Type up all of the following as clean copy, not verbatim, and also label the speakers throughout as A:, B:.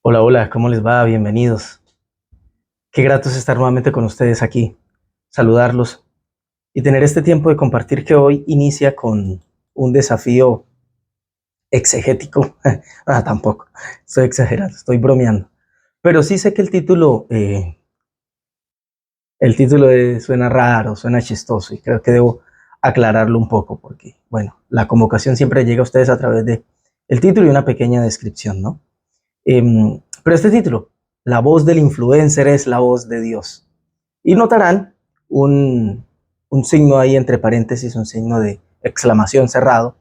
A: Hola, hola, ¿cómo les va? Bienvenidos. Qué grato es estar nuevamente con ustedes aquí, saludarlos y tener este tiempo de compartir que hoy inicia con un desafío exegético. Tampoco, estoy exagerando, estoy bromeando. Pero sí sé que el título suena raro, suena chistoso y creo que debo aclararlo un poco porque, bueno, la convocación siempre llega a ustedes a través de el título y una pequeña descripción, ¿no? Pero este título, La voz del influencer es la voz de Dios. Y notarán un, un signo ahí entre paréntesis, un signo de exclamación cerrado,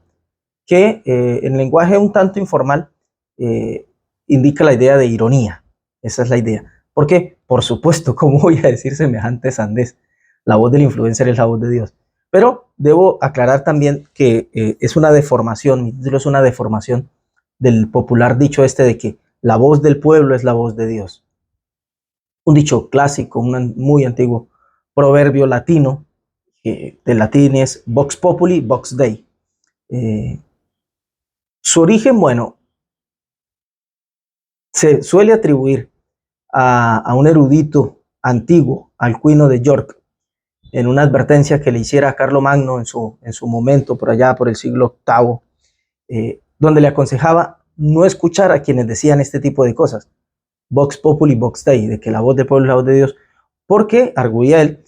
A: que en lenguaje un tanto informal eh, indica la idea de ironía. Esa es la idea. ¿Por qué? Por supuesto, ¿cómo voy a decir semejante sandez? La voz del influencer es la voz de Dios. Pero debo aclarar también que es una deformación, mi título es una deformación del popular dicho este de que la voz del pueblo es la voz de Dios. Un dicho clásico, un muy antiguo proverbio latino, que del latín es vox populi, vox dei. Eh, Su origen, bueno, se suele atribuir a un erudito antiguo, Alcuino de York, en una advertencia que le hiciera a Carlomagno en su momento, por allá por el siglo octavo, donde le aconsejaba no escuchar a quienes decían este tipo de cosas, vox populi, vox dei, de que la voz del pueblo es la voz de Dios, porque, arguía él,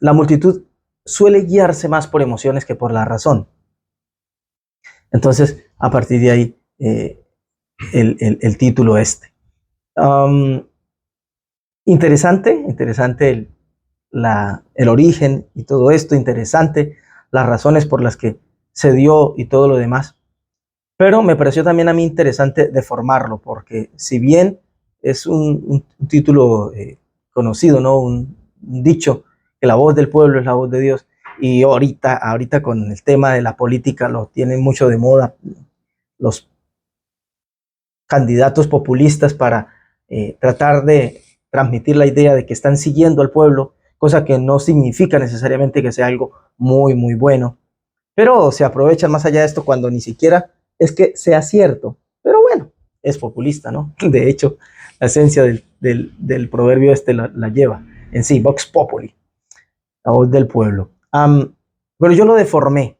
A: la multitud suele guiarse más por emociones que por la razón. Entonces, a partir de ahí, el título este. Um, interesante el origen y todo esto, interesante las razones por las que se dio y todo lo demás. Pero me pareció también a mí interesante deformarlo, porque si bien es un título conocido, ¿no? Un dicho, que la voz del pueblo es la voz de Dios, y ahorita con el tema de la política lo tienen mucho de moda los candidatos populistas para tratar de transmitir la idea de que están siguiendo al pueblo, cosa que no significa necesariamente que sea algo muy, muy bueno. Pero se aprovechan más allá de esto cuando ni siquiera es que sea cierto. Pero bueno, es populista, ¿no? De hecho, la esencia del proverbio este la lleva en sí, Vox Populi, la voz del pueblo. Pero yo lo deformé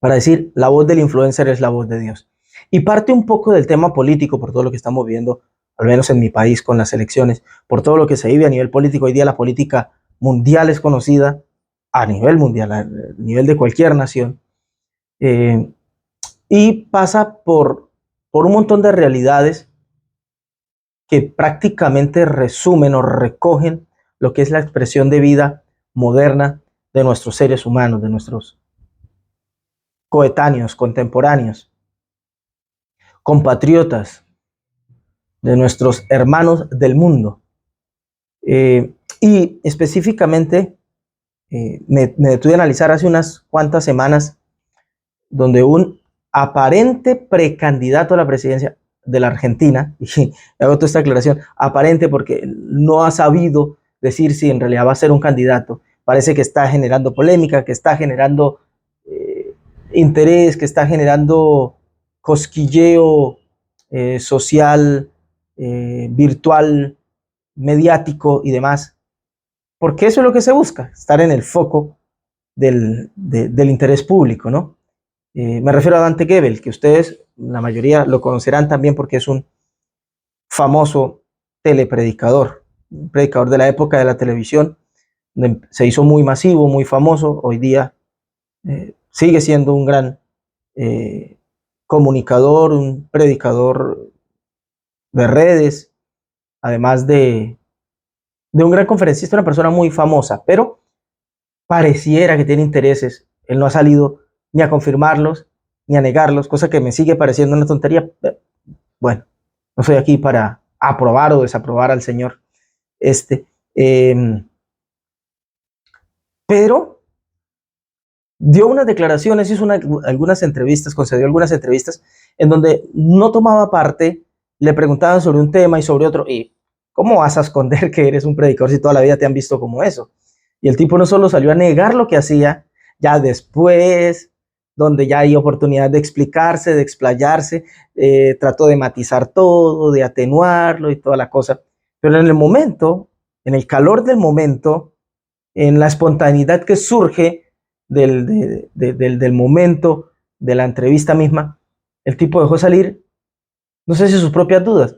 A: para decir, la voz del influencer es la voz de Dios. Y parte un poco del tema político por todo lo que estamos viendo, al menos en mi país con las elecciones, por todo lo que se vive a nivel político. Hoy día la política mundial es conocida a nivel mundial, a nivel de cualquier nación, eh, y pasa por un montón de realidades que prácticamente resumen o recogen lo que es la expresión de vida moderna de nuestros seres humanos, de nuestros coetáneos, contemporáneos, compatriotas, de nuestros hermanos del mundo. Y específicamente me detuve a analizar hace unas cuantas semanas donde un aparente precandidato a la presidencia de la Argentina, y hago toda esta aclaración, aparente porque no ha sabido decir si en realidad va a ser un candidato, parece que está generando polémica, que está generando interés, que está generando cosquilleo social, virtual, mediático y demás, porque eso es lo que se busca, estar en el foco del interés público, ¿no? Me refiero a Dante Gebel, que ustedes, la mayoría, lo conocerán también porque es un famoso telepredicador, un predicador de la época de la televisión, se hizo muy masivo, muy famoso, hoy día sigue siendo un gran eh, comunicador, un predicador de redes, además de un gran conferencista, una persona muy famosa, pero pareciera que tiene intereses. Él no ha salido ni a confirmarlos ni a negarlos, cosa que me sigue pareciendo una tontería. Bueno, no soy aquí para aprobar o desaprobar al señor este. Eh, pero dio unas declaraciones, algunas entrevistas, concedió algunas entrevistas en donde no tomaba parte, le preguntaban sobre un tema y sobre otro, y ¿cómo vas a esconder que eres un predicador si toda la vida te han visto como eso? Y el tipo no solo salió a negar lo que hacía, ya después donde ya hay oportunidad de explicarse, de explayarse, trató de matizar todo, de atenuarlo y toda la cosa. Pero en el momento, en el calor del momento, en la espontaneidad que surge del momento, de la entrevista misma, el tipo dejó salir, no sé si sus propias dudas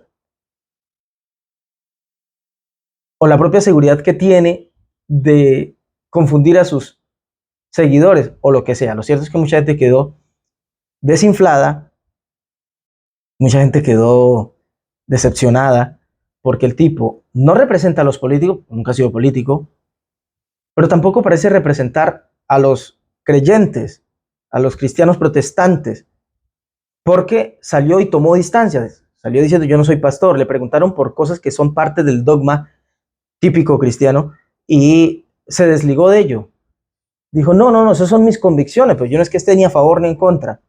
A: o la propia seguridad que tiene de confundir a sus seguidores o lo que sea. Lo cierto es que mucha gente quedó desinflada, mucha gente quedó decepcionada porque el tipo no representa a los políticos, nunca ha sido político, pero tampoco parece representar a los creyentes, a los cristianos protestantes, porque salió y tomó distancias, salió diciendo yo no soy pastor, le preguntaron por cosas que son parte del dogma típico cristiano y se desligó de ello. Dijo, no, esas son mis convicciones, pero yo no es que esté ni a favor ni en contra,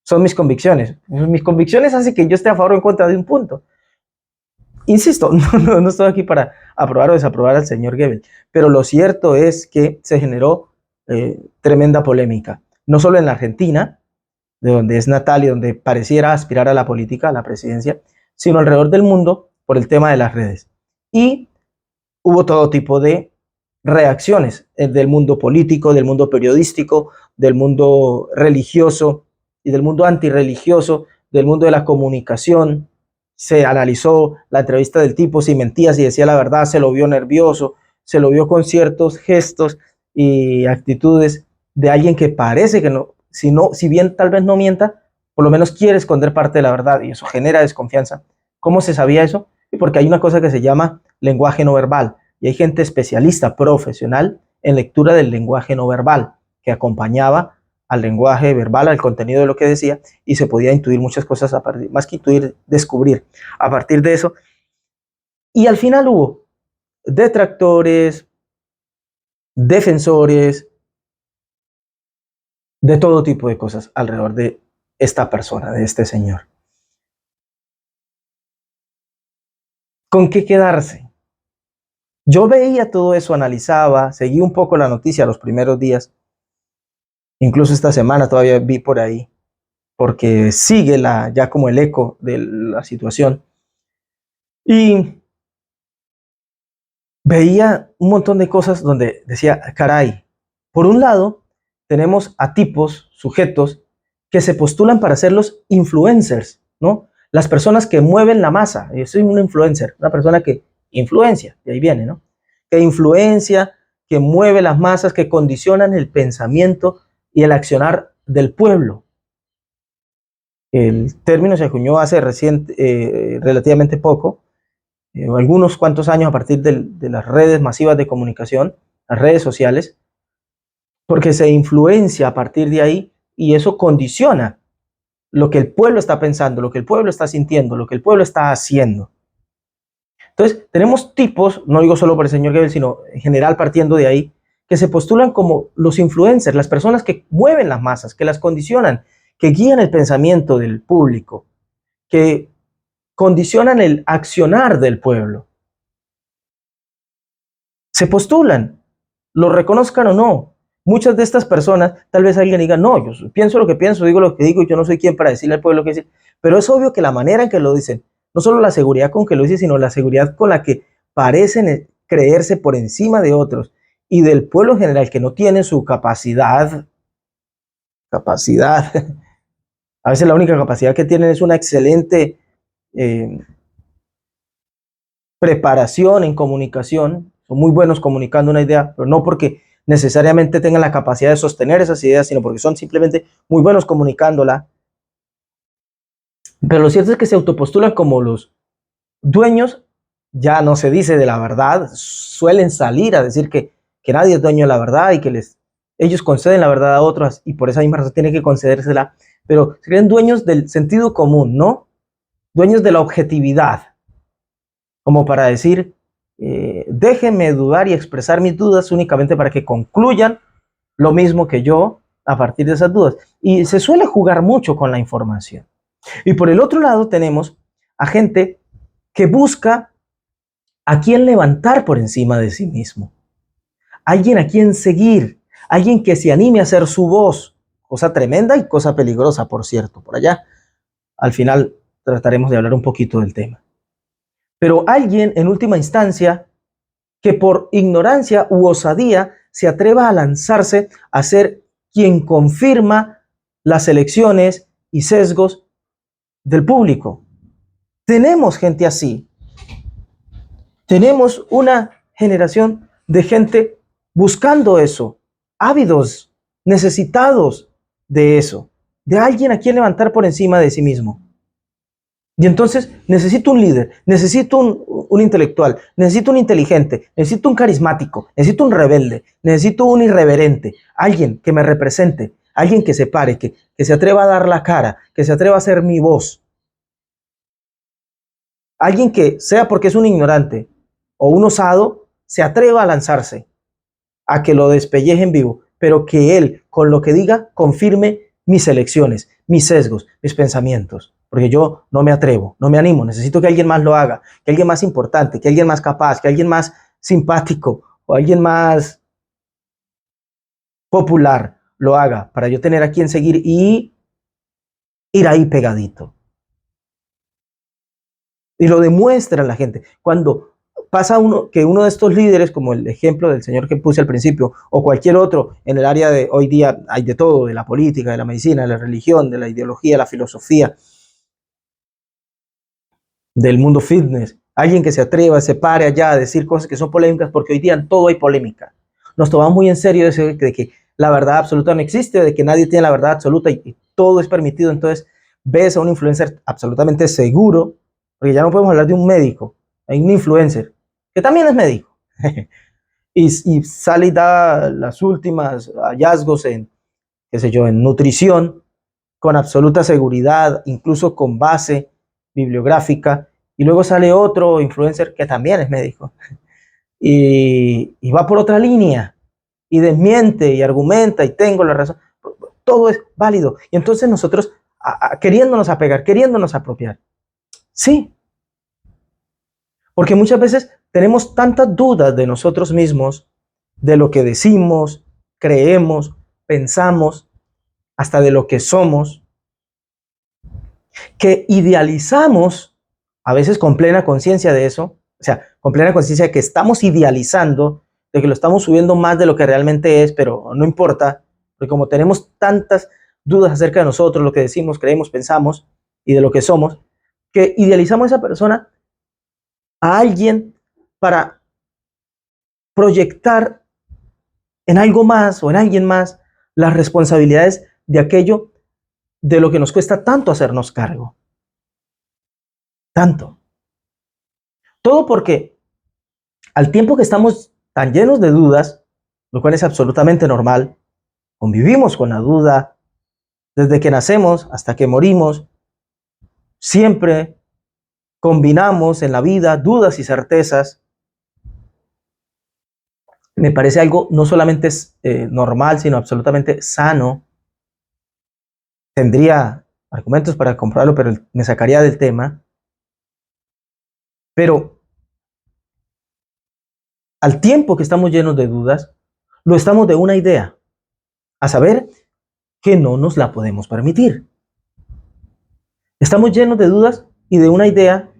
A: son mis convicciones. Mis convicciones hacen que yo esté a favor o en contra de un punto. Insisto, no estoy aquí para aprobar o desaprobar al señor Goebbels, pero lo cierto es que se generó tremenda polémica, no solo en la Argentina, de donde es natal y donde pareciera aspirar a la política, a la presidencia, sino alrededor del mundo por el tema de las redes. Y hubo todo tipo de reacciones del mundo político, del mundo periodístico, del mundo religioso y del mundo antirreligioso, del mundo de la comunicación. Se analizó la entrevista del tipo, si mentía, si decía la verdad, se lo vio nervioso, se lo vio con ciertos gestos y actitudes de alguien que parece que si bien tal vez no mienta, por lo menos quiere esconder parte de la verdad y eso genera desconfianza. ¿Cómo se sabía eso? Porque hay una cosa que se llama lenguaje no verbal y hay gente especialista, profesional en lectura del lenguaje no verbal que acompañaba al lenguaje verbal, al contenido de lo que decía, y se podía intuir muchas cosas a partir, más que intuir, descubrir a partir de eso. Y al final hubo detractores, defensores, de todo tipo de cosas alrededor de esta persona, de este señor. ¿Con qué quedarse? Yo veía todo eso, analizaba, seguí un poco la noticia los primeros días, incluso esta semana todavía vi por ahí, porque sigue ya como el eco de la situación. Y veía un montón de cosas donde decía, caray, por un lado tenemos a tipos, sujetos, que se postulan para ser los influencers, ¿no? Las personas que mueven la masa. Yo soy un influencer, una persona que influencia, de ahí viene, ¿no? Que influencia, que mueve las masas, que condicionan el pensamiento y el accionar del pueblo. El término se acuñó hace relativamente poco, algunos cuantos años a partir de las redes masivas de comunicación, las redes sociales, porque se influencia a partir de ahí y eso condiciona lo que el pueblo está pensando, lo que el pueblo está sintiendo, lo que el pueblo está haciendo. Entonces, tenemos tipos, no digo solo por el señor Goebbels, sino en general partiendo de ahí, que se postulan como los influencers, las personas que mueven las masas, que las condicionan, que guían el pensamiento del público, que condicionan el accionar del pueblo. Se postulan, lo reconozcan o no. Muchas de estas personas, tal vez alguien diga, no, yo pienso lo que pienso, digo lo que digo, yo no soy quien para decirle al pueblo lo que dice, pero es obvio que la manera en que lo dicen, no solo la seguridad con que lo dicen, sino la seguridad con la que parecen creerse por encima de otros y del pueblo en general que no tiene su capacidad, a veces la única capacidad que tienen es una excelente eh, preparación en comunicación, son muy buenos comunicando una idea, pero no porque necesariamente tengan la capacidad de sostener esas ideas, sino porque son simplemente muy buenos comunicándola. Pero lo cierto es que se autopostulan como los dueños, ya no se dice de la verdad, suelen salir a decir que nadie es dueño de la verdad y que ellos conceden la verdad a otros y por esa misma razón tienen que concedérsela, pero se creen dueños del sentido común, ¿no? Dueños de la objetividad, como para decir, déjenme dudar y expresar mis dudas únicamente para que concluyan lo mismo que yo a partir de esas dudas. Y se suele jugar mucho con la información. Y por el otro lado tenemos a gente que busca a quien levantar por encima de sí mismo. Alguien a quien seguir, alguien que se anime a hacer su voz, cosa tremenda y cosa peligrosa, por cierto. Por allá, al final, trataremos de hablar un poquito del tema. Pero alguien, en última instancia, que por ignorancia u osadía se atreva a lanzarse a ser quien confirma las elecciones y sesgos del público. Tenemos gente así. Tenemos una generación de gente buscando eso, ávidos, necesitados de eso, de alguien a quien levantar por encima de sí mismo. Y entonces necesito un líder, necesito un intelectual, necesito un inteligente, necesito un carismático, necesito un rebelde, necesito un irreverente, alguien que me represente, alguien que se pare, que se atreva a dar la cara, que se atreva a ser mi voz. Alguien que, sea porque es un ignorante o un osado, se atreva a lanzarse, a que lo despellejen vivo, pero que él, con lo que diga, confirme mis elecciones, mis sesgos, mis pensamientos. Porque yo no me atrevo, no me animo, necesito que alguien más lo haga, que alguien más importante, que alguien más capaz, que alguien más simpático o alguien más popular lo haga para yo tener a quien seguir y ir ahí pegadito. Y lo demuestra la gente. Cuando pasa que uno de estos líderes, como el ejemplo del señor que puse al principio, o cualquier otro en el área de hoy día, hay de todo, de la política, de la medicina, de la religión, de la ideología, de la filosofía, del mundo fitness, alguien que se atreva, se pare allá a decir cosas que son polémicas, porque hoy día en todo hay polémica. Nos tomamos muy en serio de que la verdad absoluta no existe, de que nadie tiene la verdad absoluta y todo es permitido. Entonces ves a un influencer absolutamente seguro, porque ya no podemos hablar de un médico, hay un influencer que también es médico y sale y da las últimas hallazgos en, qué sé yo, en nutrición con absoluta seguridad, incluso con base bibliográfica, y luego sale otro influencer que también es médico y va por otra línea y desmiente y argumenta y tengo la razón. Todo es válido. Y entonces nosotros queriéndonos apegar, queriéndonos apropiar. Sí, porque muchas veces tenemos tantas dudas de nosotros mismos, de lo que decimos, creemos, pensamos, hasta de lo que somos, que idealizamos, a veces con plena conciencia de eso, o sea, con plena conciencia de que estamos idealizando, de que lo estamos subiendo más de lo que realmente es, pero no importa, porque como tenemos tantas dudas acerca de nosotros, lo que decimos, creemos, pensamos y de lo que somos, que idealizamos a esa persona, a alguien, para proyectar en algo más o en alguien más las responsabilidades de aquello de lo que nos cuesta tanto hacernos cargo. Tanto. Todo porque al tiempo que estamos tan llenos de dudas, lo cual es absolutamente normal, convivimos con la duda desde que nacemos hasta que morimos, siempre combinamos en la vida dudas y certezas. Me parece algo no solamente normal, sino absolutamente sano. Tendría argumentos para comprobarlo, pero me sacaría del tema. Pero al tiempo que estamos llenos de dudas, lo estamos de una idea, a saber, que no nos la podemos permitir. Estamos llenos de dudas y de una idea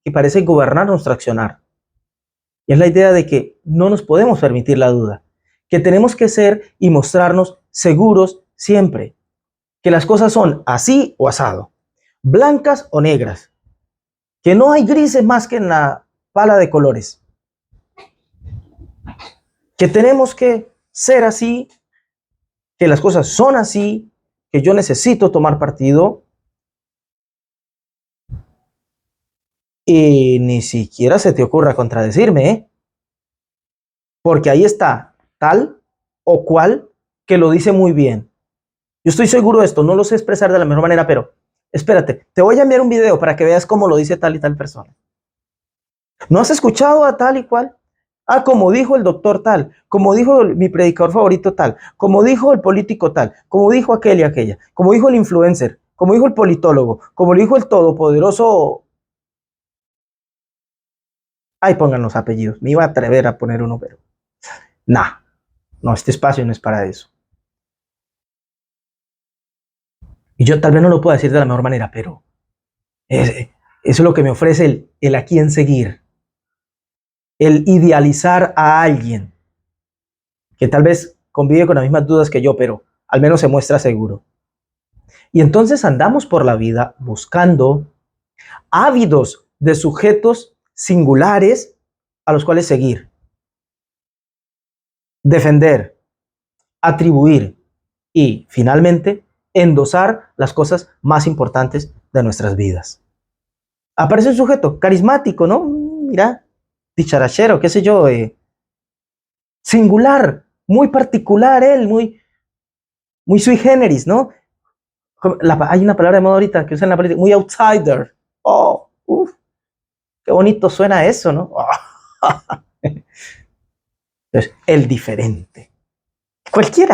A: que parece gobernar nuestro accionar. Y es la idea de que no nos podemos permitir la duda, que tenemos que ser y mostrarnos seguros siempre, que las cosas son así o asado, blancas o negras, que no hay grises más que en la pala de colores, que tenemos que ser así, que las cosas son así, que yo necesito tomar partido y ni siquiera se te ocurra contradecirme, ¿eh? Porque ahí está tal o cual que lo dice muy bien. Yo estoy seguro de esto, no lo sé expresar de la mejor manera, pero espérate, te voy a enviar un video para que veas cómo lo dice tal y tal persona. ¿No has escuchado a tal y cual? Ah, como dijo el doctor tal, como dijo mi predicador favorito tal, como dijo el político tal, como dijo aquel y aquella, como dijo el influencer, como dijo el politólogo, como lo dijo el todopoderoso. Ahí pongan los apellidos. Me iba a atrever a poner uno, pero nah, no, este espacio no es para eso. Y yo tal vez no lo puedo decir de la mejor manera, pero eso es lo que me ofrece el a quién seguir, el idealizar a alguien que tal vez convive con las mismas dudas que yo, pero al menos se muestra seguro. Y entonces andamos por la vida buscando, ávidos de sujetos singulares a los cuales seguir, defender, atribuir y, finalmente, endosar las cosas más importantes de nuestras vidas. Aparece un sujeto carismático, ¿no? Mira, dicharachero, qué sé yo, singular, muy particular él, muy sui generis, ¿no? Hay una palabra de moda ahorita que usan en la política, muy outsider. Oh, uff, qué bonito suena eso, ¿no? Entonces, el diferente. En cualquier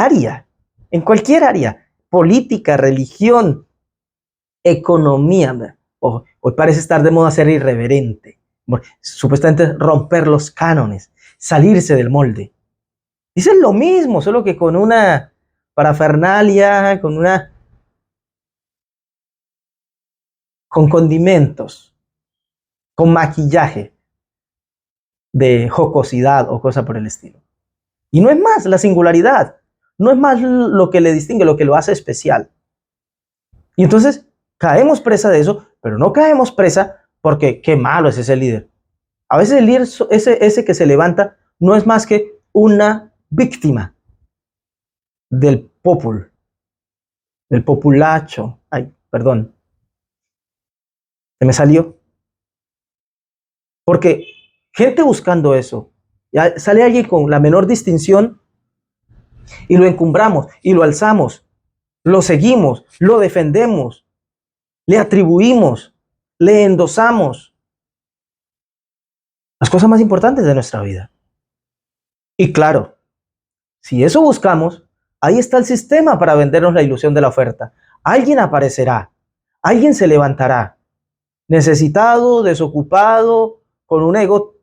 A: área, política, religión, economía. Hoy parece estar de moda ser irreverente, supuestamente romper los cánones, salirse del molde. Dicen lo mismo, solo que con una parafernalia, con condimentos, con maquillaje de jocosidad o cosa por el estilo. Y no es más la singularidad, no es más lo que le distingue, lo que lo hace especial. Y entonces caemos presa de eso, pero no caemos presa porque qué malo es ese líder. A veces el líder, ese que se levanta, no es más que una víctima del del populacho. Ay, perdón, se me salió. Porque gente buscando eso, ya sale alguien con la menor distinción y lo encumbramos y lo alzamos, lo seguimos, lo defendemos, le atribuimos, le endosamos las cosas más importantes de nuestra vida. Y claro, si eso buscamos, ahí está el sistema para vendernos la ilusión de la oferta. Alguien aparecerá, alguien se levantará, necesitado, desocupado, con un ego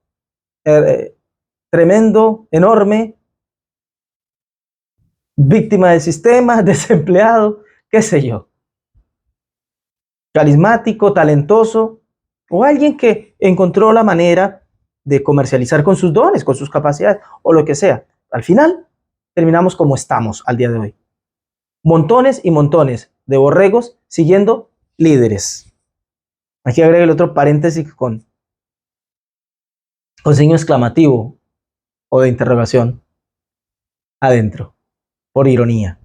A: tremendo, enorme, víctima del sistema, desempleado, qué sé yo, carismático, talentoso, o alguien que encontró la manera de comercializar con sus dones, con sus capacidades, o lo que sea. Al final, terminamos como estamos al día de hoy. Montones y montones de borregos siguiendo líderes. Aquí agrego el otro paréntesis con signo exclamativo o de interrogación adentro, por ironía.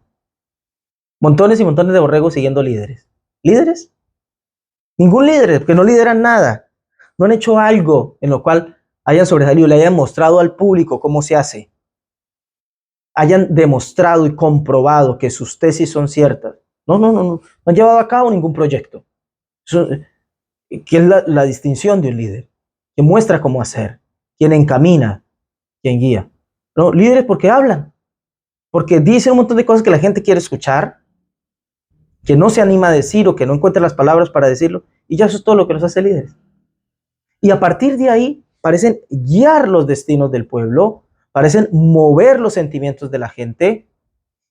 A: Montones y montones de borregos siguiendo líderes. ¿Líderes? Ningún líder, porque no lideran nada. No han hecho algo en lo cual hayan sobresalido, le hayan mostrado al público cómo se hace. Hayan demostrado y comprobado que sus tesis son ciertas. No han llevado a cabo ningún proyecto. Eso, ¿qué es la distinción de un líder? Quien muestra cómo hacer, quien encamina, quien guía. No, líderes porque hablan, porque dicen un montón de cosas que la gente quiere escuchar, que no se anima a decir o que no encuentra las palabras para decirlo, y ya eso es todo lo que los hace líderes. Y a partir de ahí parecen guiar los destinos del pueblo, parecen mover los sentimientos de la gente,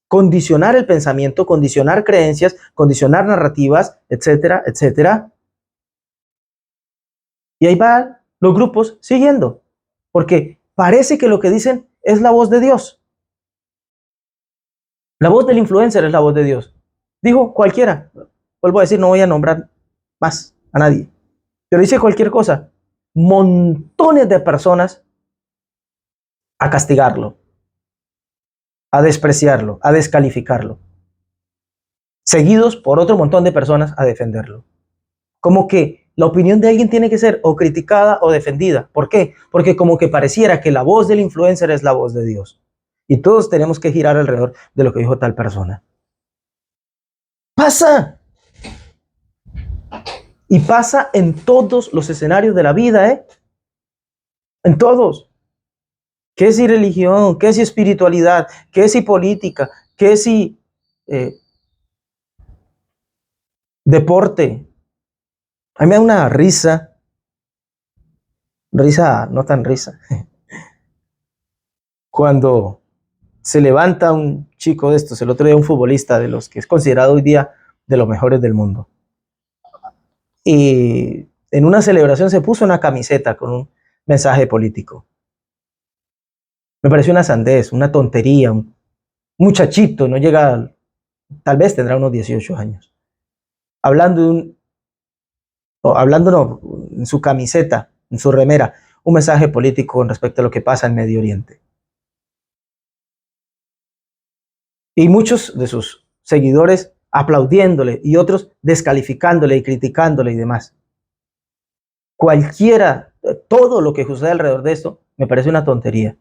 A: condicionar el pensamiento, condicionar creencias, condicionar narrativas, etcétera, etcétera. Y ahí van los grupos siguiendo, porque parece que lo que dicen es la voz de Dios. La voz del influencer es la voz de Dios. Dijo cualquiera. Vuelvo a decir, no voy a nombrar más a nadie. Pero dice cualquier cosa. Montones de personas a castigarlo, a despreciarlo, a descalificarlo. Seguidos por otro montón de personas a defenderlo. Como que la opinión de alguien tiene que ser o criticada o defendida. ¿Por qué? Porque como que pareciera que la voz del influencer es la voz de Dios. Y todos tenemos que girar alrededor de lo que dijo tal persona. Pasa. Y pasa en todos los escenarios de la vida, ¿eh? En todos. ¿Qué si religión? ¿Qué si espiritualidad? ¿Qué si política? ¿Qué si deporte? A mí me da una risa no tan risa, cuando se levanta un chico de estos, el otro día un futbolista de los que es considerado hoy día de los mejores del mundo. Y en una celebración se puso una camiseta con un mensaje político. Me pareció una sandez, una tontería, un muchachito, no llega, tal vez tendrá unos 18 años, hablando de hablando no, en su camiseta, en su remera, un mensaje político con respecto a lo que pasa en Medio Oriente. Y muchos de sus seguidores aplaudiéndole y otros descalificándole y criticándole y demás. Cualquiera, todo lo que sucede alrededor de esto me parece una tontería.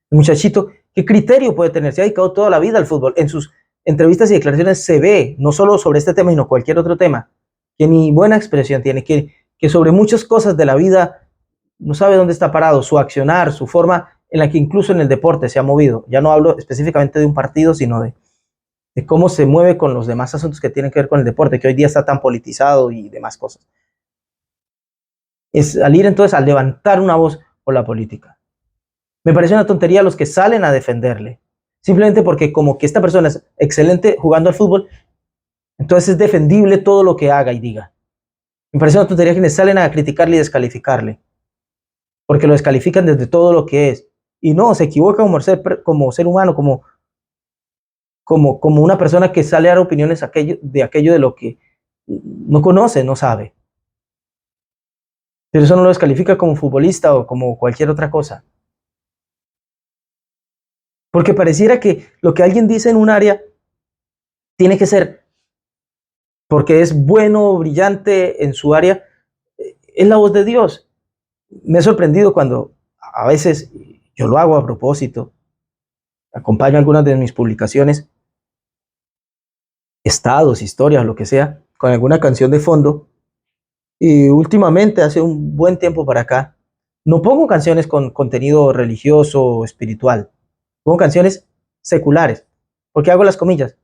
A: El muchachito, ¿qué criterio puede tener? Se ha dedicado toda la vida al fútbol. En sus entrevistas y declaraciones se ve, no solo sobre este tema, sino cualquier otro tema, que ni buena expresión tiene, que sobre muchas cosas de la vida no sabe dónde está parado, su accionar, su forma en la que incluso en el deporte se ha movido. Ya no hablo específicamente de un partido, sino de cómo se mueve con los demás asuntos que tienen que ver con el deporte, que hoy día está tan politizado y demás cosas. Es salir entonces a levantar una voz por la política. Me parece una tontería los que salen a defenderle, simplemente porque como que esta persona es excelente jugando al fútbol, entonces es defendible todo lo que haga y diga. Me parece una tontería quienes salen a criticarle y descalificarle, porque lo descalifican desde todo lo que es. Y no, se equivoca como ser humano, como una persona que sale a dar opiniones de aquello de lo que no conoce, no sabe. Pero eso no lo descalifica como futbolista o como cualquier otra cosa. Porque pareciera que lo que alguien dice en un área tiene que ser, porque es bueno, brillante en su área, es la voz de Dios. Me he sorprendido cuando a veces, yo lo hago a propósito, acompaño algunas de mis publicaciones, estados, historias, lo que sea, con alguna canción de fondo. Y últimamente, hace un buen tiempo para acá, no pongo canciones con contenido religioso o espiritual, pongo canciones seculares. ¿Por qué hago las comillas?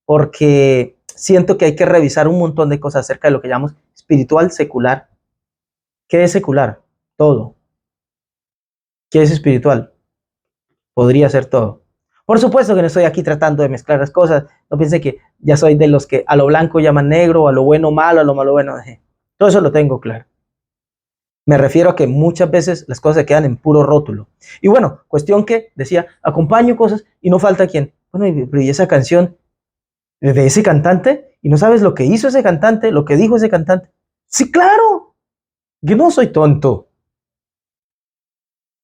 A: Porque siento que hay que revisar un montón de cosas acerca de lo que llamamos espiritual secular. ¿Qué es secular? Todo. ¿Qué es espiritual? Podría ser todo. Por supuesto que no estoy aquí tratando de mezclar las cosas. No piense que ya soy de los que a lo blanco llaman negro, a lo bueno malo, a lo malo bueno. Todo eso lo tengo claro. Me refiero a que muchas veces las cosas se quedan en puro rótulo. Y bueno, cuestión que decía, acompaño cosas y no falta quien. Bueno, y esa canción de ese cantante, y no sabes lo que hizo ese cantante, lo que dijo ese cantante. Sí, claro, yo no soy tonto.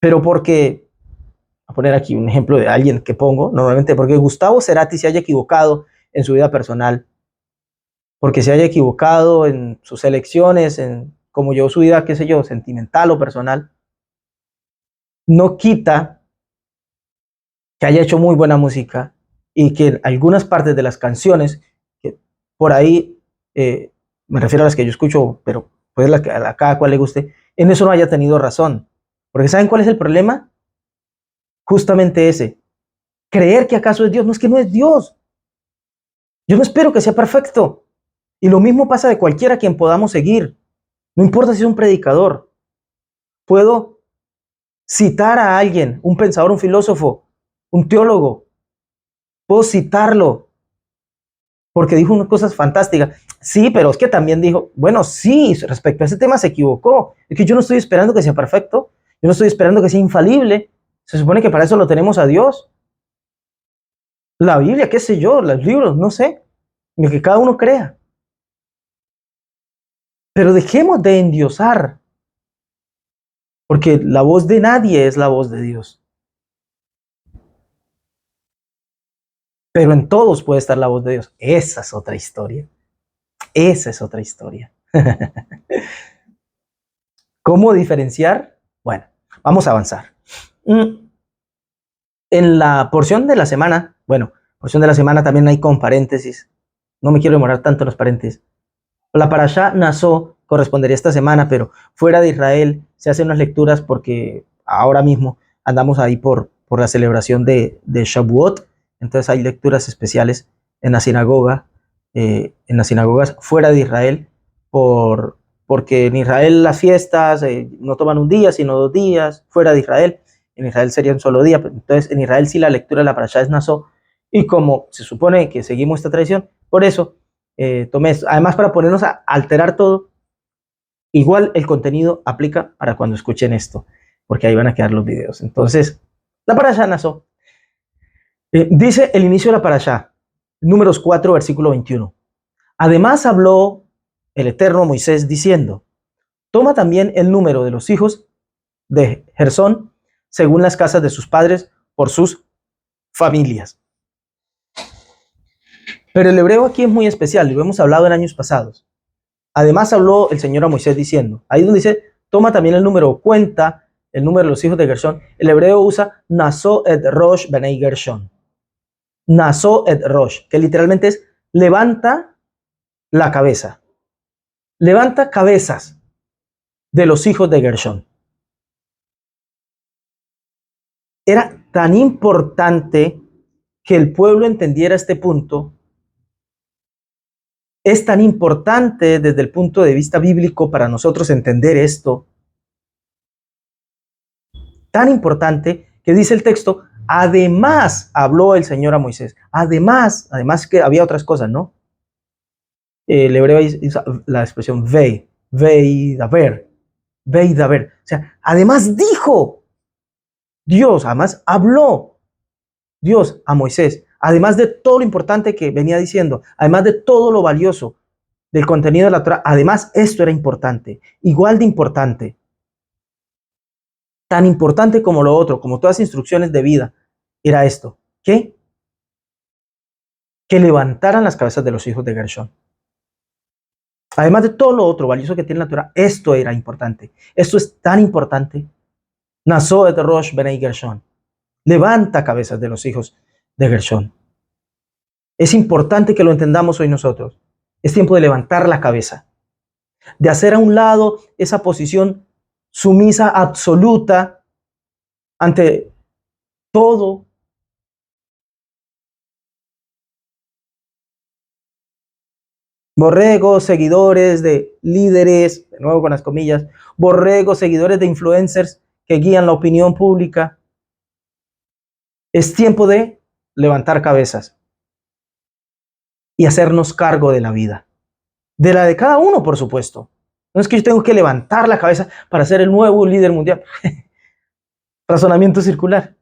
A: Pero porque, a poner aquí un ejemplo de alguien que pongo, normalmente porque Gustavo Cerati se haya equivocado en su vida personal, porque se haya equivocado en sus elecciones, en cómo llevó su vida, qué sé yo, sentimental o personal, no quita que haya hecho muy buena música y que en algunas partes de las canciones, que por ahí, me refiero a las que yo escucho, pero pues a cada cual le guste, en eso no haya tenido razón. Porque ¿saben cuál es el problema? Justamente ese. Creer que acaso es Dios. No, es que no es Dios. Yo no espero que sea perfecto. Y lo mismo pasa de cualquiera a quien podamos seguir. No importa si es un predicador. Puedo citar a alguien, un pensador, un filósofo, un teólogo. Puedo citarlo porque dijo unas cosas fantásticas. Sí, pero es que también dijo, bueno, sí, respecto a ese tema se equivocó. Es que yo no estoy esperando que sea perfecto. Yo no estoy esperando que sea infalible. Se supone que para eso lo tenemos a Dios. La Biblia, qué sé yo, los libros, no sé. Lo que cada uno crea. Pero dejemos de endiosar. Porque la voz de nadie es la voz de Dios. Pero en todos puede estar la voz de Dios. Esa es otra historia. Esa es otra historia. ¿Cómo diferenciar? Bueno, vamos a avanzar. En la porción de la semana, bueno, porción de la semana también hay con paréntesis. No me quiero demorar tanto en los paréntesis. La Parashá Naso correspondería esta semana, pero fuera de Israel se hacen unas lecturas porque ahora mismo andamos ahí por la celebración de Shavuot. Entonces hay lecturas especiales en la sinagoga, en las sinagogas fuera de Israel, porque en Israel las fiestas no toman un día, sino 2 días, fuera de Israel. En Israel sería un solo día, entonces en Israel sí la lectura de la Parashá es Naso, y como se supone que seguimos esta tradición, por eso tomé esto. Además, para ponernos a alterar todo, igual el contenido aplica para cuando escuchen esto, porque ahí van a quedar los videos. Entonces, la parashá Naso. Dice el inicio de la parashá, números 4, versículo 21. Además habló el Eterno a Moisés diciendo, toma también el número de los hijos de Gersón, según las casas de sus padres, por sus familias. Pero el hebreo aquí es muy especial, lo hemos hablado en años pasados. Además habló el Señor a Moisés diciendo, ahí donde dice, toma también el número, cuenta el número de los hijos de Gersón, el hebreo usa Naso et Rosh Benei Gershon. Naso et Rosh, que literalmente es levanta la cabeza. Levanta cabezas de los hijos de Gershón. Era tan importante que el pueblo entendiera este punto. Es tan importante desde el punto de vista bíblico para nosotros entender esto. Tan importante que dice el texto, además habló el Señor a Moisés. Además que había otras cosas, ¿no? El hebreo usa la expresión veidaber. O sea, además dijo Dios, además habló Dios a Moisés. Además de todo lo importante que venía diciendo, además de todo lo valioso del contenido de la Torah, además esto era importante, igual de importante. Tan importante como lo otro, como todas las instrucciones de vida, era esto. ¿Qué? Que levantaran las cabezas de los hijos de Gershón. Además de todo lo otro valioso que tiene la Torah, esto era importante. Esto es tan importante. Naso et Rosh Benei Gershón. Levanta cabezas de los hijos de Gershón. Es importante que lo entendamos hoy nosotros. Es tiempo de levantar la cabeza, de hacer a un lado esa posición sumisa absoluta ante todo. Borregos, seguidores de líderes, de nuevo con las comillas, borregos, seguidores de influencers que guían la opinión pública. Es tiempo de levantar cabezas y hacernos cargo de la vida. De la de cada uno, por supuesto. No es que yo tengo que levantar la cabeza para ser el nuevo líder mundial. Razonamiento circular.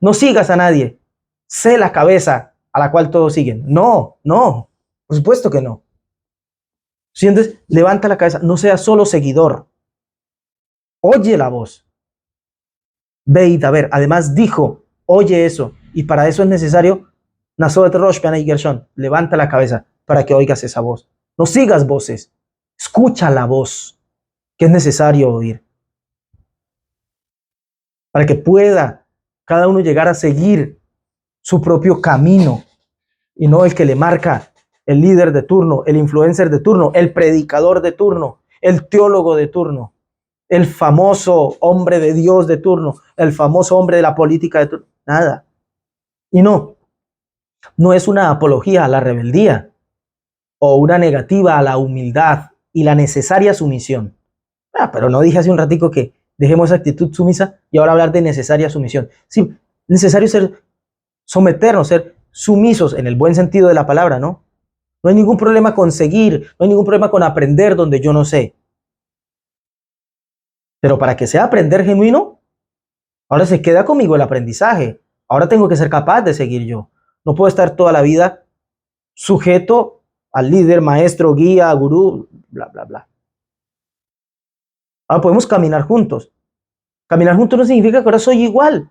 A: No sigas a nadie. Sé la cabeza a la cual todos siguen. No, por supuesto que no. ¿Sientes? Levanta la cabeza. No seas solo seguidor. Oye la voz. Ve a ver. Además dijo, oye eso. Y para eso es necesario Nasoet Rosh Benei Gershon. Levanta la cabeza para que oigas esa voz. No sigas voces. Escucha la voz que es necesario oír. Para que pueda cada uno llegar a seguir su propio camino y no el que le marca el líder de turno, el influencer de turno, el predicador de turno, el teólogo de turno, el famoso hombre de Dios de turno, el famoso hombre de la política de turno. Nada. Y no es una apología a la rebeldía o una negativa a la humildad y la necesaria sumisión. Pero no dije hace un ratico que dejemos esa actitud sumisa y ahora hablar de necesaria sumisión. Sí, necesario someternos, ser sumisos en el buen sentido de la palabra, ¿no? No hay ningún problema con seguir, no hay ningún problema con aprender donde yo no sé. Pero para que sea aprender genuino, ahora se queda conmigo el aprendizaje. Ahora tengo que ser capaz de seguir yo. No puedo estar toda la vida sujeto al líder, maestro, guía, gurú, bla, bla, bla. Ahora podemos caminar juntos. Caminar juntos no significa que ahora soy igual.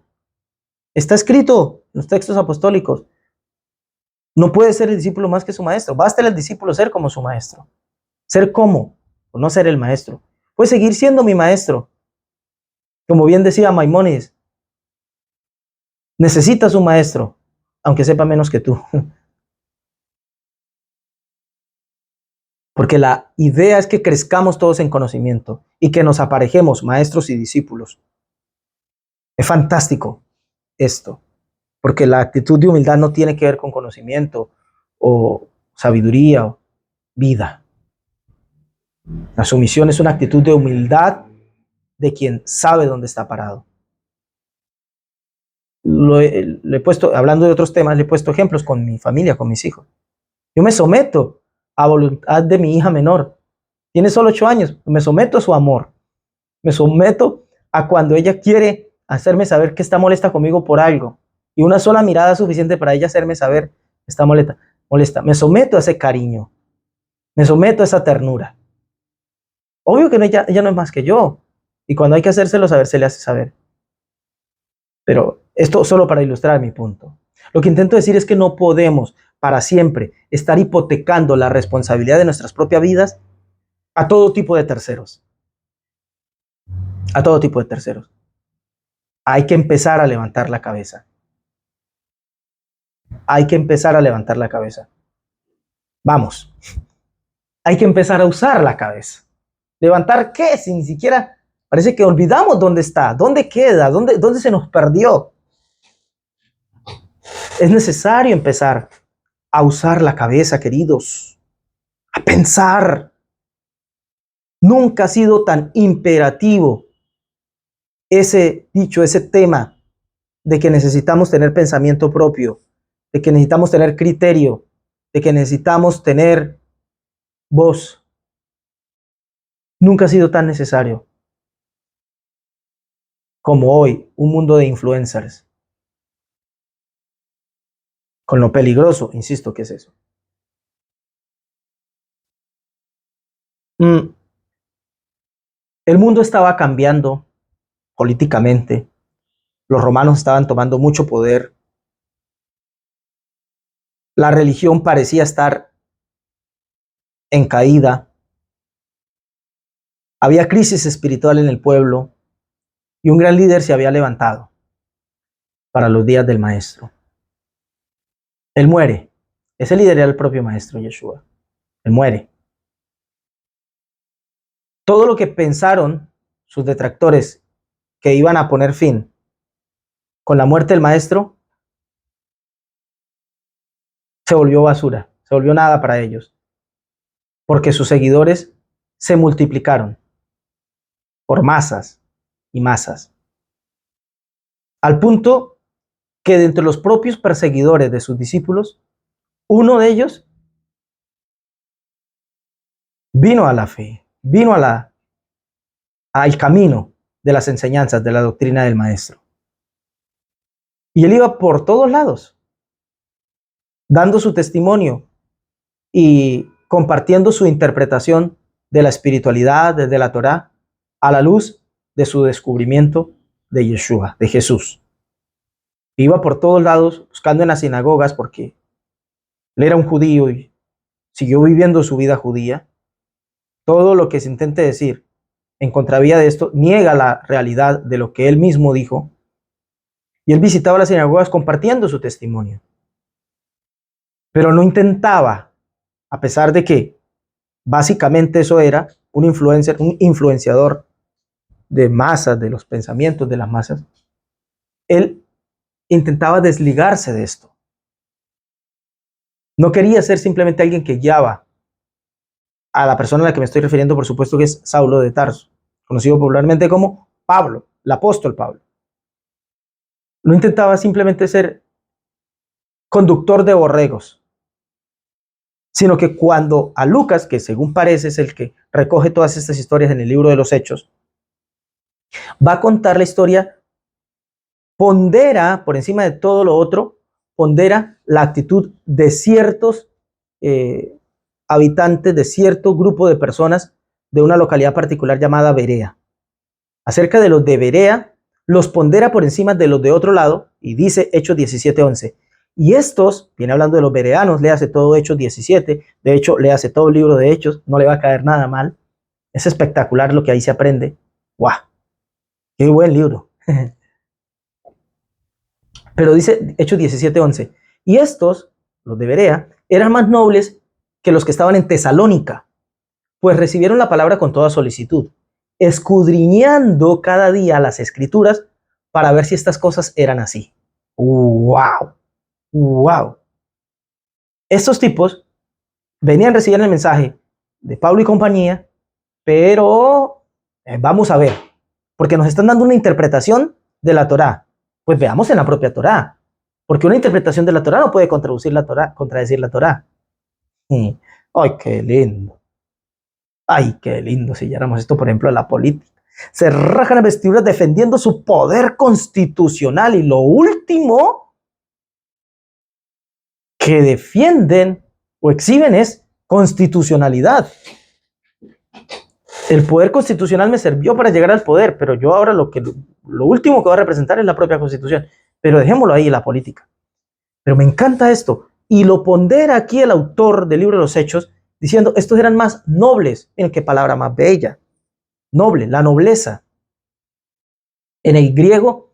A: Está escrito en los textos apostólicos. No puede ser el discípulo más que su maestro. Basta el discípulo ser como su maestro. ¿Ser como? O no ser el maestro. Puede seguir siendo mi maestro. Como bien decía Maimónides, necesitas un maestro, aunque sepa menos que tú. Porque la idea es que crezcamos todos en conocimiento y que nos aparejemos, maestros y discípulos. Es fantástico esto, porque la actitud de humildad no tiene que ver con conocimiento o sabiduría o vida. La sumisión es una actitud de humildad de quien sabe dónde está parado. Le he puesto, hablando de otros temas, le he puesto ejemplos con mi familia, con mis hijos. Yo me someto a voluntad de mi hija menor. Tiene solo 8 años, me someto a su amor. Me someto a cuando ella quiere hacerme saber que está molesta conmigo por algo. Y una sola mirada es suficiente para ella hacerme saber que está molesta. Me someto a ese cariño. Me someto a esa ternura. Obvio que ella no es más que yo. Y cuando hay que hacérselo saber, se le hace saber. Pero esto solo para ilustrar mi punto. Lo que intento decir es que no podemos para siempre estar hipotecando la responsabilidad de nuestras propias vidas a todo tipo de terceros. A todo tipo de terceros. Hay que empezar a levantar la cabeza. Hay que empezar a levantar la cabeza. Vamos. Hay que empezar a usar la cabeza. ¿Levantar qué? Si ni siquiera parece que olvidamos dónde está, dónde queda, dónde se nos perdió. Es necesario empezar a usar la cabeza, queridos, a pensar. Nunca ha sido tan imperativo ese dicho, ese tema de que necesitamos tener pensamiento propio, de que necesitamos tener criterio, de que necesitamos tener voz. Nunca ha sido tan necesario como hoy, un mundo de influencers. Con lo peligroso, insisto, que es eso. El mundo estaba cambiando políticamente. Los romanos estaban tomando mucho poder. La religión parecía estar en caída. Había crisis espiritual en el pueblo y un gran líder se había levantado para los días del maestro. Él muere. Ese líder era el propio maestro Yeshua. Él muere. Todo lo que pensaron sus detractores que iban a poner fin con la muerte del maestro se volvió basura, se volvió nada para ellos, porque sus seguidores se multiplicaron por masas y masas, al punto que de entre los propios perseguidores de sus discípulos, uno de ellos vino a la fe, vino al camino de las enseñanzas de la doctrina del maestro. Y él iba por todos lados, dando su testimonio y compartiendo su interpretación de la espiritualidad, desde la Torá, a la luz de su descubrimiento de Yeshua, de Jesús. Iba por todos lados buscando en las sinagogas porque él era un judío y siguió viviendo su vida judía. Todo lo que se intente decir en contravía de esto niega la realidad de lo que él mismo dijo. Y él visitaba las sinagogas compartiendo su testimonio. Pero no intentaba, a pesar de que básicamente eso era un influencer, un influenciador de masas, de los pensamientos de las masas, él intentaba desligarse de esto. No quería ser simplemente alguien que guiaba a la persona a la que me estoy refiriendo, por supuesto, que es Saulo de Tarso, conocido popularmente como Pablo, el apóstol Pablo. No intentaba simplemente ser conductor de borregos, sino que cuando a Lucas, que según parece es el que recoge todas estas historias en el libro de los Hechos, va a contar la historia, pondera por encima de todo lo otro, pondera la actitud de ciertos habitantes, de cierto grupo de personas de una localidad particular llamada Berea. Acerca de los de Berea, los pondera por encima de los de otro lado, y dice Hechos 17:11. Y estos, viene hablando de los bereanos, léase todo Hechos 17, de hecho, léase todo el libro de Hechos, no le va a caer nada mal. Es espectacular lo que ahí se aprende. ¡Guau! ¡Qué buen libro! Pero dice Hechos 17:11. Y estos, los de Berea, eran más nobles que los que estaban en Tesalónica, pues recibieron la palabra con toda solicitud, escudriñando cada día las escrituras para ver si estas cosas eran así. ¡Wow! ¡Wow! Estos tipos venían recibiendo el mensaje de Pablo y compañía, pero vamos a ver, porque nos están dando una interpretación de la Torá. Pues veamos en la propia Torá, porque una interpretación de la Torá no puede contradecir la Torá. Ay, qué lindo. Ay, qué lindo si lleváramos esto, por ejemplo, a la política. Se rajan las vestiduras defendiendo su poder constitucional y lo último que defienden o exhiben es constitucionalidad. El poder constitucional me sirvió para llegar al poder, pero yo ahora lo último que voy a representar es la propia constitución. Pero dejémoslo ahí en la política. Pero me encanta esto. Y lo pondera aquí el autor del libro de los Hechos, diciendo, estos eran más nobles. Miren qué palabra más bella. Noble, la nobleza. En el griego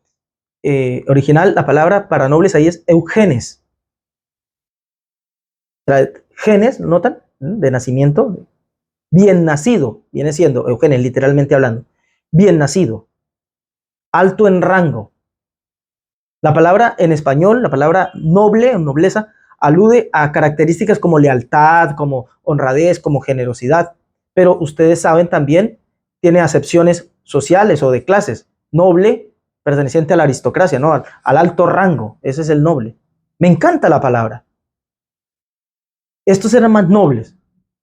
A: original, la palabra para nobles ahí es eugenes. Genes, ¿notan? De nacimiento. Bien nacido, viene siendo, eugenes, literalmente hablando. Bien nacido. Alto en rango. La palabra en español, la palabra noble o nobleza, alude a características como lealtad, como honradez, como generosidad. Pero ustedes saben también, tiene acepciones sociales o de clases. Noble, perteneciente a la aristocracia, ¿no? Al alto rango, ese es el noble. Me encanta la palabra. Estos eran más nobles,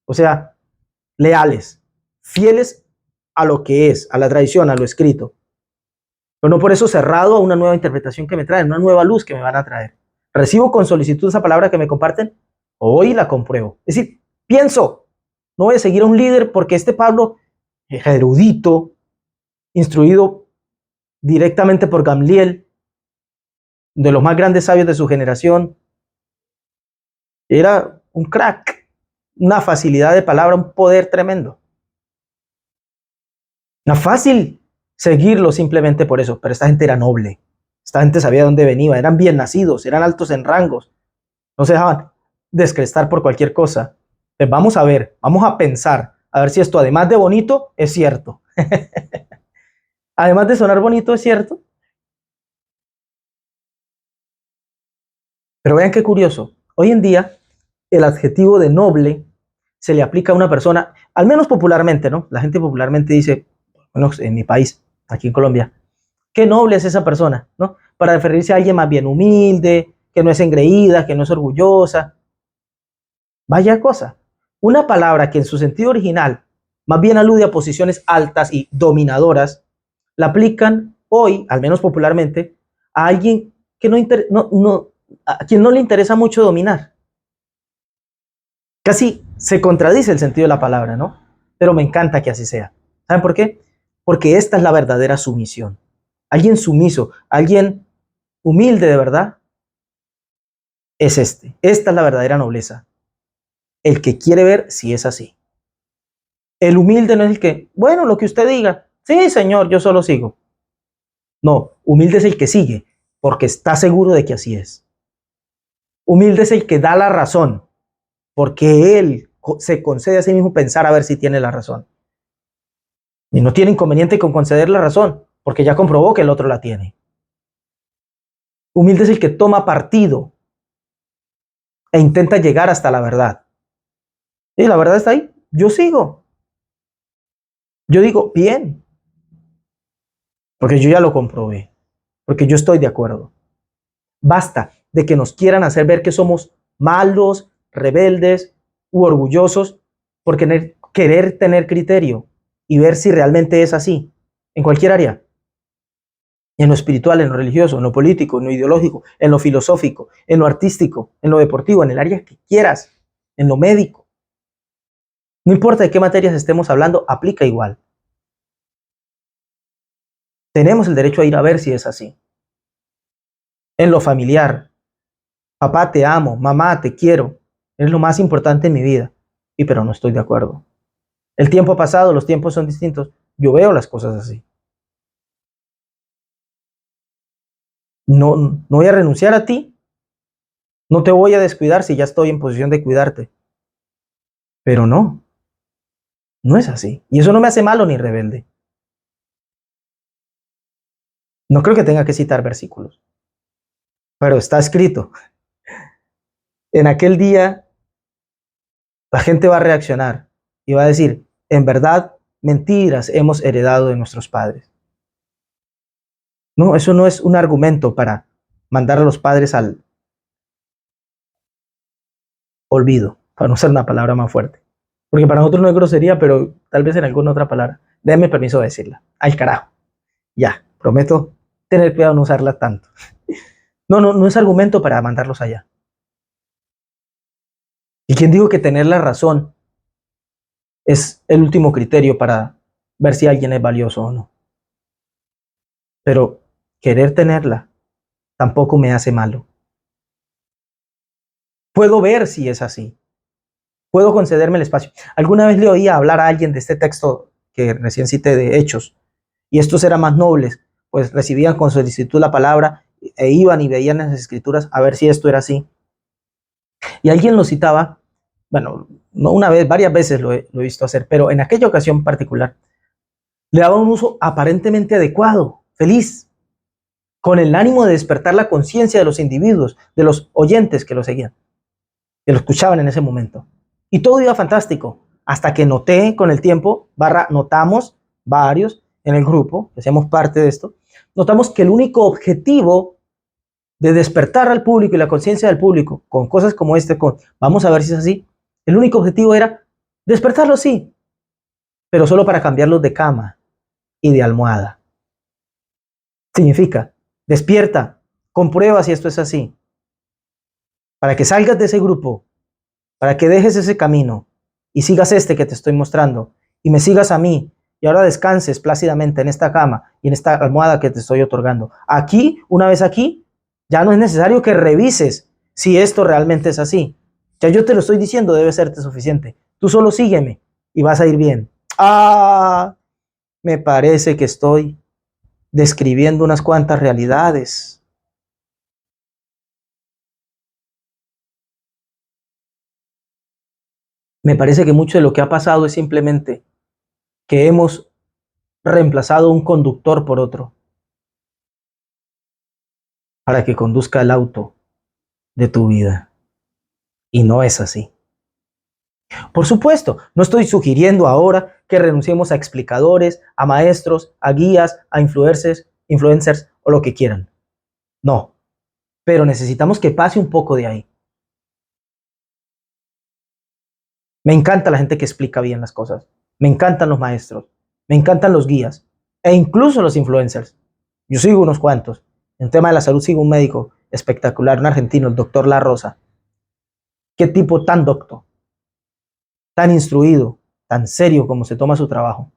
A: o sea, leales, fieles a lo que es, a la tradición, a lo escrito. Pero no por eso cerrado a una nueva interpretación que me traen, una nueva luz que me van a traer. Recibo con solicitud esa palabra que me comparten, hoy la compruebo. Es decir, pienso, no voy a seguir a un líder porque este Pablo es erudito, instruido directamente por Gamliel, de los más grandes sabios de su generación, era un crack, una facilidad de palabra, un poder tremendo. No es fácil seguirlo simplemente por eso, pero esta gente era noble. Esta gente sabía de dónde venía, eran bien nacidos, eran altos en rangos, no se dejaban descrestar por cualquier cosa. Pues vamos a ver, vamos a pensar, a ver si esto, además de bonito, es cierto. Además de sonar bonito, es cierto. Pero vean qué curioso. Hoy en día, el adjetivo de noble se le aplica a una persona, al menos popularmente, ¿no? La gente popularmente dice, bueno, en mi país, aquí en Colombia, qué noble es esa persona, ¿no? Para referirse a alguien más bien humilde, que no es engreída, que no es orgullosa. Vaya cosa. Una palabra que en su sentido original más bien alude a posiciones altas y dominadoras, la aplican hoy, al menos popularmente, a alguien que a quien no le interesa mucho dominar. Casi se contradice el sentido de la palabra, ¿no? Pero me encanta que así sea. ¿Saben por qué? Porque esta es la verdadera sumisión. Alguien sumiso, alguien humilde de verdad, es este. Esta es la verdadera nobleza. El que quiere ver si es así. El humilde no es el que, bueno, lo que usted diga, sí, señor, yo solo sigo. No, humilde es el que sigue, porque está seguro de que así es. Humilde es el que da la razón, porque él se concede a sí mismo pensar a ver si tiene la razón. Y no tiene inconveniente con conceder la razón, porque ya comprobó que el otro la tiene. Humilde es el que toma partido e intenta llegar hasta la verdad. Y la verdad está ahí, yo sigo. Yo digo, bien, porque yo ya lo comprobé, porque yo estoy de acuerdo. Basta de que nos quieran hacer ver que somos malos, rebeldes u orgullosos por querer tener criterio y ver si realmente es así, en cualquier área, en lo espiritual, en lo religioso, en lo político, en lo ideológico, en lo filosófico, en lo artístico, en lo deportivo, en el área que quieras, en lo médico. No importa de qué materias estemos hablando, aplica igual. Tenemos el derecho a ir a ver si es así. En lo familiar, papá te amo, mamá te quiero, eres lo más importante en mi vida, y pero no estoy de acuerdo. El tiempo ha pasado, los tiempos son distintos, yo veo las cosas así. No voy a renunciar a ti, no te voy a descuidar si ya estoy en posición de cuidarte, pero no es así. Y eso no me hace malo ni rebelde. No creo que tenga que citar versículos, pero está escrito. En aquel día la gente va a reaccionar y va a decir, en verdad, mentiras hemos heredado de nuestros padres. No, eso no es un argumento para mandar a los padres al olvido. para no usar una palabra más fuerte. Porque para nosotros no es grosería, pero tal vez en alguna otra palabra. Déme permiso de decirla. Al carajo. Ya, prometo tener cuidado de no usarla tanto. No es argumento para mandarlos allá. ¿Y quién dijo que tener la razón es el último criterio para ver si alguien es valioso o no? Pero querer tenerla tampoco me hace malo. Puedo ver si es así. Puedo concederme el espacio. Alguna vez le oía hablar a alguien de este texto que recién cité de Hechos, y estos eran más nobles, pues recibían con solicitud la palabra e iban y veían en las escrituras a ver si esto era así. Y alguien lo citaba, bueno, no una vez, varias veces lo he visto hacer, pero en aquella ocasión particular, le daba un uso aparentemente adecuado, feliz, con el ánimo de despertar la conciencia de los individuos, de los oyentes que lo seguían, que lo escuchaban en ese momento. Y todo iba fantástico, hasta que noté con el tiempo, notamos varios en el grupo, que hacíamos parte de esto, notamos que el único objetivo de despertar al público y la conciencia del público con cosas como vamos a ver si es así, el único objetivo era despertarlos, sí, pero solo para cambiarlos de cama y de almohada. Significa, despierta, comprueba si esto es así, para que salgas de ese grupo, para que dejes ese camino y sigas este que te estoy mostrando y me sigas a mí y ahora descanses plácidamente en esta cama y en esta almohada que te estoy otorgando. Aquí, una vez aquí, ya no es necesario que revises si esto realmente es así. Ya yo te lo estoy diciendo, debe serte suficiente. Tú solo sígueme y vas a ir bien. Me parece que estoy describiendo unas cuantas realidades. Me parece que mucho de lo que ha pasado es simplemente que hemos reemplazado un conductor por otro para que conduzca el auto de tu vida. Y no es así. Por supuesto, no estoy sugiriendo ahora que renunciemos a explicadores, a maestros, a guías, a influencers o lo que quieran. No, pero necesitamos que pase un poco de ahí. Me encanta la gente que explica bien las cosas. Me encantan los maestros. Me encantan los guías. E incluso los influencers. Yo sigo unos cuantos. En tema de la salud sigo un médico espectacular, un argentino, el doctor La Rosa. Qué tipo tan docto, tan instruido, tan serio como se toma su trabajo.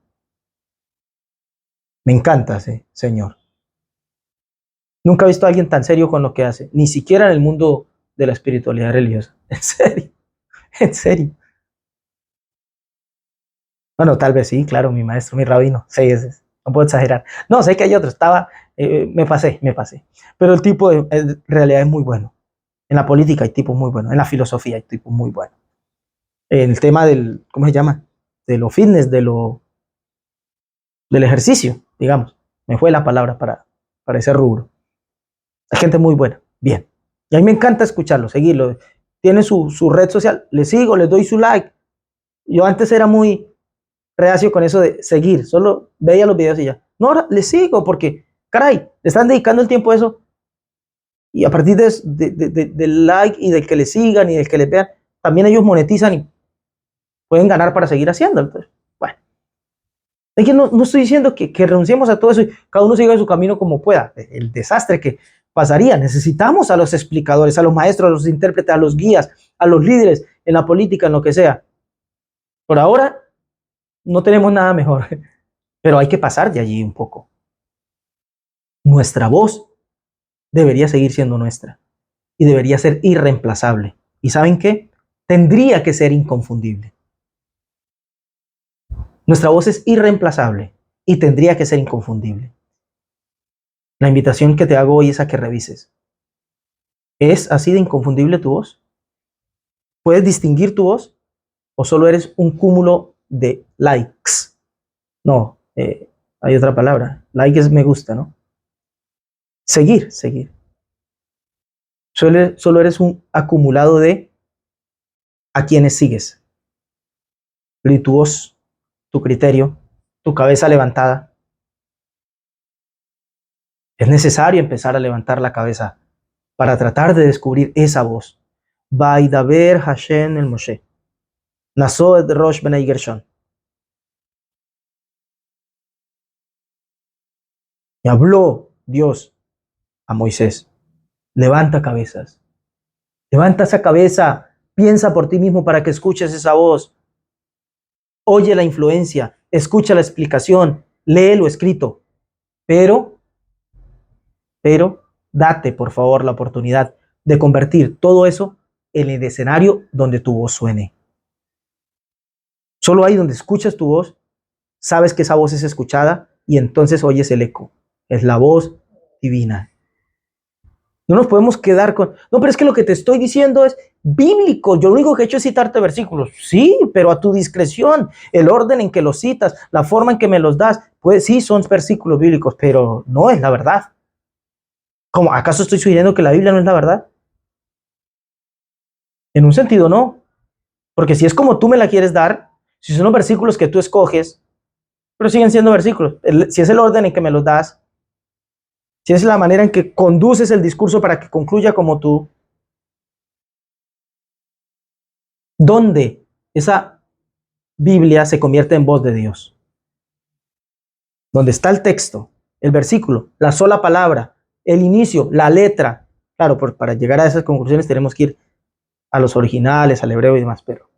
A: Me encanta ese señor. Nunca he visto a alguien tan serio con lo que hace, ni siquiera en el mundo de la espiritualidad religiosa. En serio, en serio. Bueno, tal vez sí, claro, mi maestro, mi rabino, 6 veces. No puedo exagerar. No, sé que hay otro, me pasé. Pero el tipo en realidad es muy bueno. En la política hay tipos muy buenos, en la filosofía hay tipos muy buenos. En el tema del, ¿cómo se llama? De lo fitness, del ejercicio, digamos. Me fue la palabra para ese rubro. Hay gente muy buena, bien. Y a mí me encanta escucharlo, seguirlo. Tiene su red social, le sigo, le doy su like. Yo antes era muy reacio con eso de seguir, solo veía los videos y ya. No, ahora le sigo porque, caray, le están dedicando el tiempo a eso. Y a partir del like y del que le sigan y del que le vean, también ellos monetizan y pueden ganar para seguir haciendo. Entonces, bueno, es que no estoy diciendo que renunciemos a todo eso y cada uno siga su camino como pueda. El desastre que pasaría. Necesitamos a los explicadores, a los maestros, a los intérpretes, a los guías, a los líderes en la política, en lo que sea. Por ahora no tenemos nada mejor, pero hay que pasar de allí un poco. Nuestra voz debería seguir siendo nuestra y debería ser irreemplazable. ¿Y saben qué? Tendría que ser inconfundible. Nuestra voz es irreemplazable y tendría que ser inconfundible. La invitación que te hago hoy es a que revises. ¿Es así de inconfundible tu voz? ¿Puedes distinguir tu voz? ¿O solo eres un cúmulo de likes? No, hay otra palabra. Like es me gusta, ¿no? Seguir. Solo eres un acumulado de a quienes sigues. Y tu voz, tu criterio, tu cabeza levantada. Es necesario empezar a levantar la cabeza para tratar de descubrir esa voz. Vaidaber Hashem el Moshe. Naso et Rosh Bnei Gershon. Y habló Dios a Moisés. Levanta cabezas. Levanta esa cabeza. Piensa por ti mismo para que escuches esa voz. Oye la influencia. Escucha la explicación. Lee lo escrito. Pero, date por favor la oportunidad de convertir todo eso en el escenario donde tu voz suene. Solo ahí donde escuchas tu voz, sabes que esa voz es escuchada y entonces oyes el eco. Es la voz divina. No nos podemos quedar con, no, pero es que lo que te estoy diciendo es bíblico. Yo lo único que he hecho es citarte versículos. Sí, pero a tu discreción. El orden en que los citas, la forma en que me los das, pues sí, son versículos bíblicos, pero no es la verdad. ¿Cómo? ¿Acaso estoy sugiriendo que la Biblia no es la verdad? En un sentido no. Porque si es como tú me la quieres dar, si son los versículos que tú escoges, pero siguen siendo versículos. Si es el orden en que me los das, si es la manera en que conduces el discurso para que concluya como tú, ¿dónde esa Biblia se convierte en voz de Dios? Donde está el texto, el versículo, la sola palabra, el inicio, la letra. Claro, para llegar a esas conclusiones tenemos que ir a los originales, al hebreo y demás, pero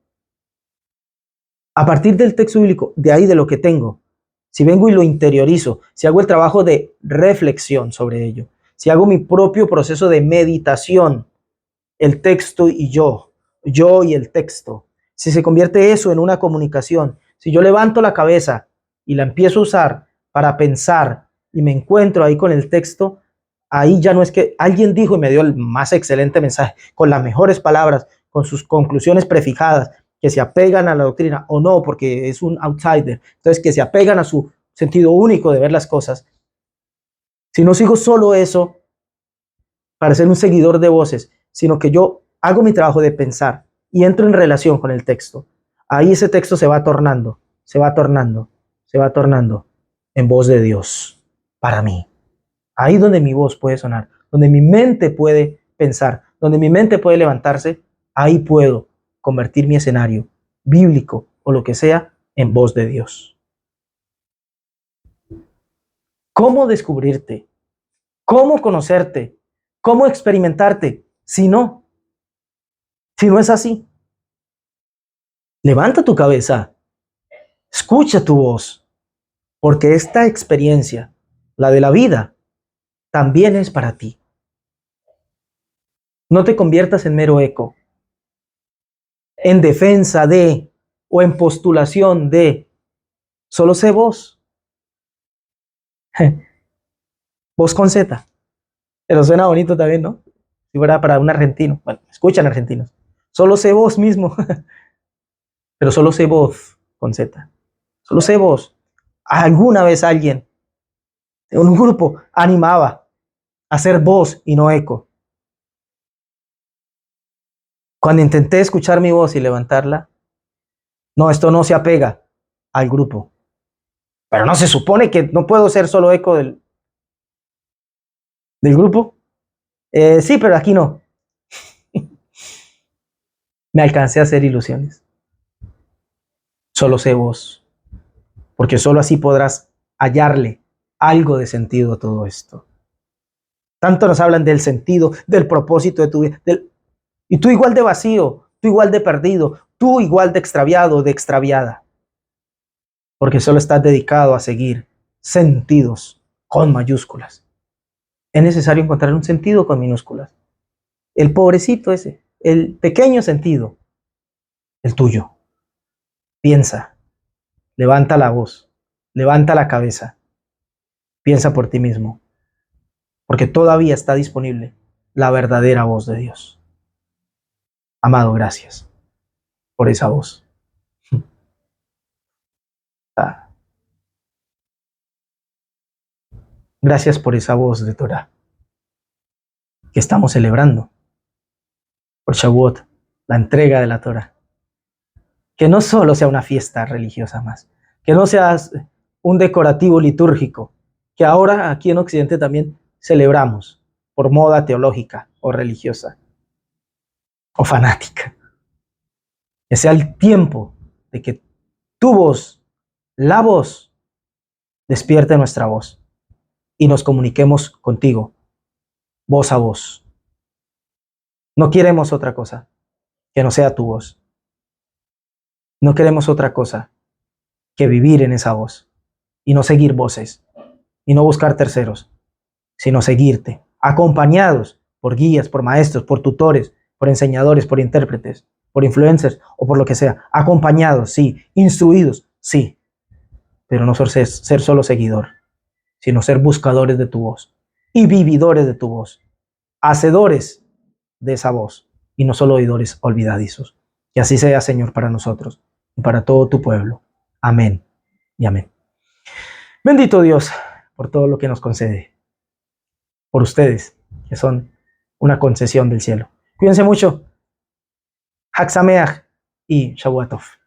A: a partir del texto bíblico, de ahí de lo que tengo, si vengo y lo interiorizo, si hago el trabajo de reflexión sobre ello, si hago mi propio proceso de meditación, el texto y yo y el texto, si se convierte eso en una comunicación, si yo levanto la cabeza y la empiezo a usar para pensar y me encuentro ahí con el texto, ahí ya no es que alguien dijo y me dio el más excelente mensaje, con las mejores palabras, con sus conclusiones prefijadas, que se apegan a la doctrina o no, porque es un outsider, entonces que se apegan a su sentido único de ver las cosas. Si no sigo solo eso para ser un seguidor de voces, sino que yo hago mi trabajo de pensar y entro en relación con el texto, ahí ese texto se va tornando, se va tornando, se va tornando en voz de Dios para mí. Ahí donde mi voz puede sonar, donde mi mente puede pensar, donde mi mente puede levantarse, ahí puedo convertir mi escenario bíblico o lo que sea en voz de Dios. ¿Cómo descubrirte? ¿Cómo conocerte? ¿Cómo experimentarte? Si no es así, levanta tu cabeza, escucha tu voz, porque esta experiencia, la de la vida, también es para ti. No te conviertas en mero eco, en defensa de o en postulación de, solo sé voz, voz con Z, pero suena bonito también, ¿no? Si fuera para un argentino, bueno, escuchan argentinos, solo sé voz mismo, pero solo sé voz con Z, solo sé voz. Alguna vez alguien en un grupo animaba a ser voz y no eco. Cuando intenté escuchar mi voz y levantarla, no, esto no se apega al grupo. Pero no se supone que no puedo ser solo eco del grupo. Sí, pero aquí no. Me alcancé a hacer ilusiones. Solo sé vos, porque solo así podrás hallarle algo de sentido a todo esto. Tanto nos hablan del sentido, del propósito de tu vida, y tú igual de vacío, tú igual de perdido, tú igual de extraviado, de extraviada, porque solo estás dedicado a seguir sentidos con mayúsculas. Es necesario encontrar un sentido con minúsculas. El pobrecito ese, el pequeño sentido, el tuyo. Piensa, levanta la voz, levanta la cabeza, piensa por ti mismo, porque todavía está disponible la verdadera voz de Dios. Amado, gracias por esa voz. Gracias por esa voz de Torah que estamos celebrando, por Shavuot, la entrega de la Torah. Que no solo sea una fiesta religiosa más, que no sea un decorativo litúrgico, que ahora aquí en Occidente también celebramos por moda teológica o religiosa o fanática. Que sea el tiempo de que tu voz, la voz, despierte nuestra voz y nos comuniquemos contigo, voz a voz. No queremos otra cosa que no sea tu voz. No queremos otra cosa que vivir en esa voz y no seguir voces y no buscar terceros, sino seguirte, acompañados por guías, por maestros, por tutores, por enseñadores, por intérpretes, por influencers o por lo que sea. Acompañados, sí, instruidos, sí, pero no ser solo seguidor, sino ser buscadores de tu voz y vividores de tu voz, hacedores de esa voz y no solo oidores olvidadizos. Que así sea, Señor, para nosotros y para todo tu pueblo. Amén y amén. Bendito Dios por todo lo que nos concede, por ustedes, que son una concesión del cielo. Cuídense mucho. Hag Sameach y Shavuot Tov.